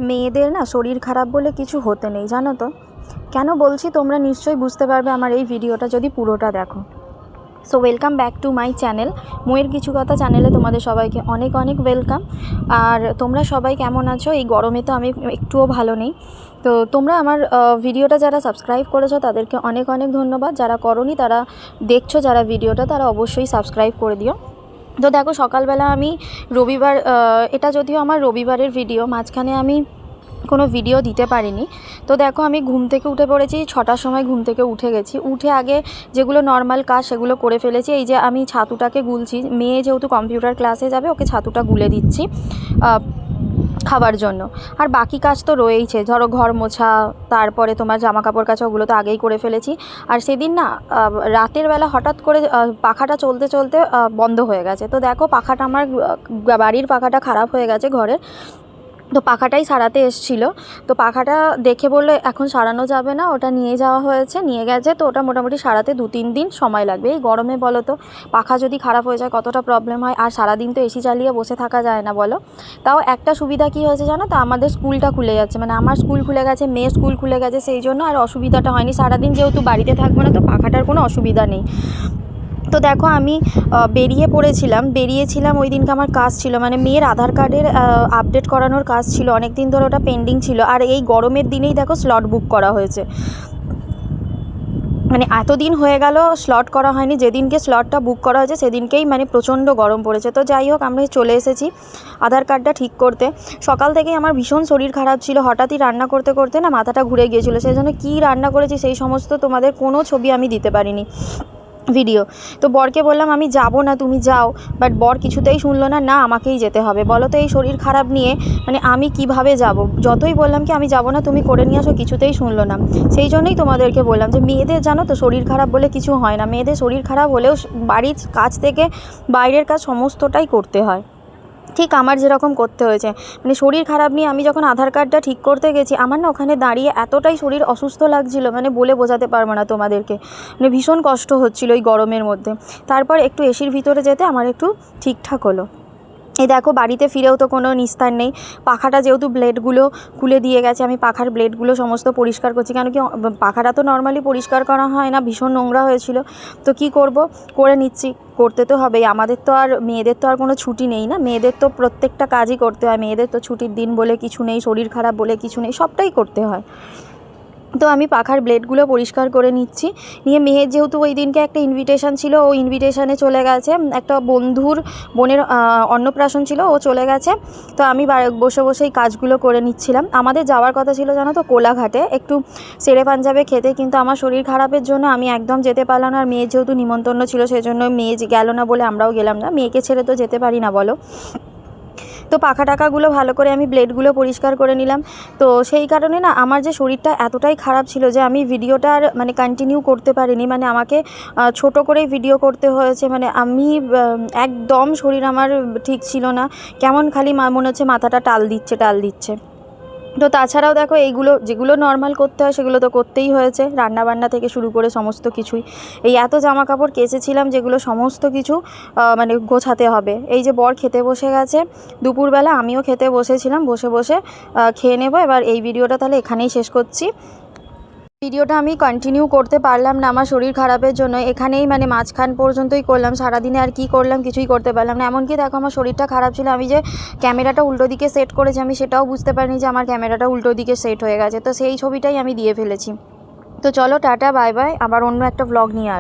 মেয়েদের না শরীর খারাপ বলে কিছু হতে নেই, জানো তো। কেন বলছি তোমরা নিশ্চয়ই বুঝতে পারবে আমার এই ভিডিওটা যদি পুরোটা দেখো। So welcome back to my channel, মোয়ের কিছু কথা চ্যানেলে তোমাদের সবাইকে অনেক অনেক ওয়েলকাম। আর তোমরা সবাই কেমন আছো? এই গরমে তো আমি একটুও ভালো নেই। তো তোমরা আমার ভিডিওটা যারা সাবস্ক্রাইব করেছো তাদেরকে অনেক অনেক ধন্যবাদ। যারা করোনি তারা দেখছো যারা ভিডিওটা, তারা অবশ্যই সাবস্ক্রাইব করে দিও। তো দেখো, সকালবেলা আমি রবিবার, এটা যদিও আমার রবিবারের ভিডিও, মাঝখানে আমি কোনো ভিডিও দিতে পারিনি। তো দেখো, আমি ঘুম থেকে উঠে পড়েছি 6টার সময়, ঘুম থেকে উঠে গেছি। উঠে আগে যেগুলো নর্মাল কাজ সেগুলো করে ফেলেছি। এই যে আমি ছাতুটাকে গুলছি, মেয়ে যেহেতু কম্পিউটার ক্লাসে যাবে ওকে ছাতুটা গুলে দিচ্ছি খাবার জন্য। আর বাকি কাজ তো রয়েইছে, ধরো ঘর মোছা, তারপরে তোমার জামা কাপড় কাচা, ওগুলো তো আগেই করে ফেলেছি। আর সেদিন না রাতের বেলা হঠাৎ করে পাখাটা চলতে চলতে বন্ধ হয়ে গেছে। তো দেখো, পাখাটা আমার বাড়ির পাখাটা খারাপ হয়ে গেছে ঘরের। তো পাখাটাই সারাতে এসেছিলো। তো পাখাটা দেখে বললো এখন সারানো যাবে না, ওটা নিয়ে যাওয়া হয়েছে, নিয়ে গেছে। তো ওটা মোটামুটি সারাতে 2-3 দিন সময় লাগবে। এই গরমে বলো তো, পাখা যদি খারাপ হয়ে যায় কতটা প্রবলেম হয়। আর সারাদিন তো এসি চালিয়ে বসে থাকা যায় না বলো। তাও একটা সুবিধা কী হয়েছে জানো তো, আমাদের স্কুলটা খুলে যাচ্ছে, মানে আমার স্কুল খুলে গেছে, মেয়ের স্কুল খুলে গেছে, সেই জন্য আর অসুবিধাটা হয়নি। সারাদিন যেহেতু বাড়িতে থাকবো না, তো পাখাটার কোনো অসুবিধা নেই। তো দেখো, আমি বেরিয়েছিলাম ওই দিনকে। আমার কাজ ছিল, মানে মেয়ের আধার কার্ডের আপডেট করানোর কাজ ছিল, অনেক দিন ধরে ওটা পেন্ডিং ছিল। আর এই গরমের দিনেই দেখো স্লট বুক করা হয়েছে, মানে এতদিন হয়ে গেল স্লট করা হয়নি। যেদিনকে স্লটটা বুক করা হয়েছে সেদিনকেই মানে প্রচণ্ড গরম পড়েছে। তো যাই হোক, আমরা চলে এসেছি আধার কার্ডটা ঠিক করতে। সকাল থেকেই আমার ভীষণ শরীর খারাপ ছিল, হঠাৎই রান্না করতে করতে না মাথাটা ঘুরে গিয়েছিলো। সেই জন্য কী রান্না করেছি সেই সমস্ত তোমাদের কোনো ছবি আমি দিতে পারিনি ভিডিও। তো বরকে বললাম আমি যাব না, তুমি যাও। বাট বর কিছুতেই শুনলো না, না আমাকেই যেতে হবে। বলো তো, এই শরীর খারাপ নিয়ে মানে আমি কিভাবে যাব? যতই বললাম কি আমি যাব না, তুমি করে নিয়ে আসো, কিছুতেই শুনলো না। সেই জন্যই তোমাদেরকে বললাম যে মেয়েদের জানো তো শরীর খারাপ বলে কিছু হয় না। মেয়েদের শরীর খারাপ হলেও বাড়ির কাজ থেকে বাইরের কাজ সমস্তটাই করতে হয়, ঠিক আমার যেরকম করতে হয়েছে। মানে শরীর খারাপ নিয়ে আমি যখন আধার কার্ডটা ঠিক করতে গেছি, আমার না ওখানে দাঁড়িয়ে এতটাই শরীর অসুস্থ লাগছিল, মানে বলে বোঝাতে পারবো না তোমাদেরকে। মানে ভীষণ কষ্ট হচ্ছিল এই গরমের মধ্যে। তারপর একটু এসির ভিতরে যেতে আমার একটু ঠিকঠাক হলো। এই দেখো, বাড়িতে ফিরেও তো কোনো নিস্তার নেই। পাখাটা যেহেতু ব্লেডগুলো খুলে দিয়ে গেছে, আমি পাখার ব্লেডগুলো সমস্ত পরিষ্কার করছি। কেন কি, পাখাটা তো নর্মালি পরিষ্কার করা হয় না, ভীষণ নোংরা হয়েছিল। তো কি করব, করে নিচ্ছি, করতে তো হবেই। আমাদের তো আর মেয়েদের তো আর কোনো ছুটি নেই না, মেয়েদের তো প্রত্যেকটা কাজই করতে হয়। মেয়েদের তো ছুটির দিন বলে কিছু নেই, শরীর খারাপ বলে কিছু নেই, সবটাই করতে হয়। তো আমি পাখার ব্লেডগুলো পরিষ্কার করে নিচ্ছি। নিয়ে মেয়ের যেহেতু ওই দিনকে একটা ইনভিটেশন ছিল, ও ইনভিটেশনে চলে গেছে। একটা বোনের অন্নপ্রাশন ছিল, ও চলে গেছে। তো আমি বসে বসে এই কাজগুলো করে নিচ্ছিলাম। আমাদের যাওয়ার কথা ছিল জানো তো কোলাঘাটে একটু শেরে পাঞ্জাবে খেতে, কিন্তু আমার শরীর খারাপের জন্য আমি একদম যেতে পারলাম না। আর মেয়ের যেহেতু নিমন্ত্রণ ছিল, সেজন্য মেয়ে গেল না বলে আমরাও গেলাম না। মেয়েকে ছেড়ে তো যেতে পারি না বলো। তো পাখা টাকাগুলো ভালো করে আমি ব্লেডগুলো পরিষ্কার করে নিলাম। তো সেই কারণে না আমার যে শরীরটা এতটাই খারাপ ছিল যে আমি ভিডিওটা আর মানে কন্টিনিউ করতে পারিনি। মানে আমাকে ছোট করেই ভিডিও করতে হয়েছে। মানে আমি একদম শরীর আমার ঠিক ছিল না, কেমন খালি মনে হচ্ছে মাথাটা টাল দিচ্ছে। তো তাছাড়াও দেখো, এইগুলো যেগুলো নর্মাল করতে হয় সেগুলো তো করতেই হয়েছে, রান্নাবান্না থেকে শুরু করে সমস্ত কিছুই। এই এত জামা কাপড় কেচেছিলাম যেগুলো সমস্ত কিছু মানে গোছাতে হবে। এই যে বর খেতে বসে গেছে দুপুরবেলা, আমিও খেতে বসেছিলাম, বসে খেয়ে নেবো। এবার এই ভিডিওটা তাহলে এখানেই শেষ করছি। ভিডিওটা আমি কন্টিনিউ করতে পারলাম না আমার শরীর খারাপের জন্য, এখানেই মানে মাঝখান পর্যন্তই করলাম। সারাদিনে আর কি করলাম, কিছুই করতে পারলাম না। এমনকি দেখো, আমার শরীরটা খারাপ ছিল, আমি যে ক্যামেরাটা উল্টো দিকে সেট করেছি আমি সেটাও বুঝতে পারিনি যে আমার ক্যামেরাটা উল্টো দিকে সেট হয়ে গেছে। তো সেই ছবিটাই আমি দিয়ে ফেলেছি। তো চলো, টাটা, বাই বাই, আবার অন্য একটা ব্লগ নিয়ে